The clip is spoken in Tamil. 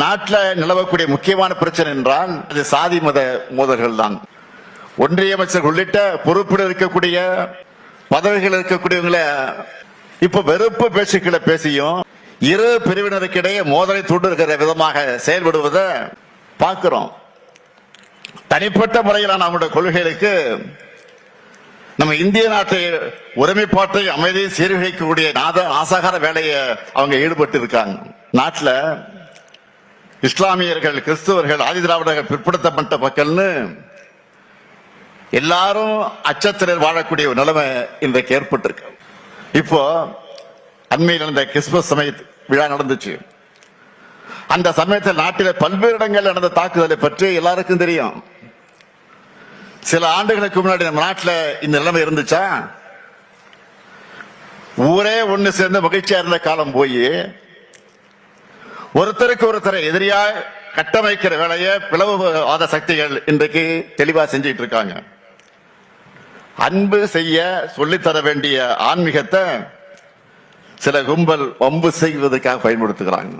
நாட்டில் நிலவக்கூடிய முக்கியமான பிரச்சனை என்றால் அது சாதி மத மோதல்கள் தான். ஒன்றிய அமைச்சர் உள்ளிட்ட பொறுப்பில் இருக்கக்கூடிய பதவிகள் இருக்கக்கூடியவங்களை இப்ப வெறுப்பு பேச்சுக்களை பேசியும் இரு பிரிவினருக்கிடையே மோதலை தூண்டுகிற விதமாக செயல்படுவதை பார்க்கிறோம். தனிப்பட்ட முறையிலான நம்முடைய கொள்கைகளுக்கு நம்ம இந்திய நாட்டை ஒருமைப்பாட்டை அமைதியை சீர்குலைக்கக்கூடிய நாசகார வேலையை அவங்க ஈடுபட்டு இருக்காங்க. நாட்டில் இஸ்லாமியர்கள், கிறிஸ்தவர்கள், ஆதி திராவிடர்கள், பிற்படுத்தப்பட்ட மக்கள்னு எல்லாரும் அச்சத்தில் வாழக்கூடிய ஒரு நிலைமை இன்றைக்கு ஏற்பட்டிருக்கு. இப்போ அண்மையில் நடந்த கிறிஸ்துமஸ் சமய விழா நடந்துச்சு. அந்த சமயத்தில் நாட்டில் பல்வேறு இடங்கள் நடந்த தாக்குதலை பற்றி எல்லாருக்கும் தெரியும். சில ஆண்டுகளுக்கு முன்னாடி நம்ம நாட்டில் இந்த நிலைமை இருந்துச்சா? ஊரே ஒண்ணு சேர்ந்து மகிழ்ச்சியா இருந்த காலம் போய் ஒருத்தருக்கு ஒருத்தரை எதிரியா கட்டமைக்கிற வேலையை பிளவுவாத சக்திகள் இன்றைக்கு தெளிவா செஞ்சிட்டு இருக்காங்க. அன்பு செய்ய சொல்லித்தர வேண்டிய ஆன்மீகத்தை சில கும்பல் வம்பு செய்வதற்காக பயன்படுத்துகிறாங்க.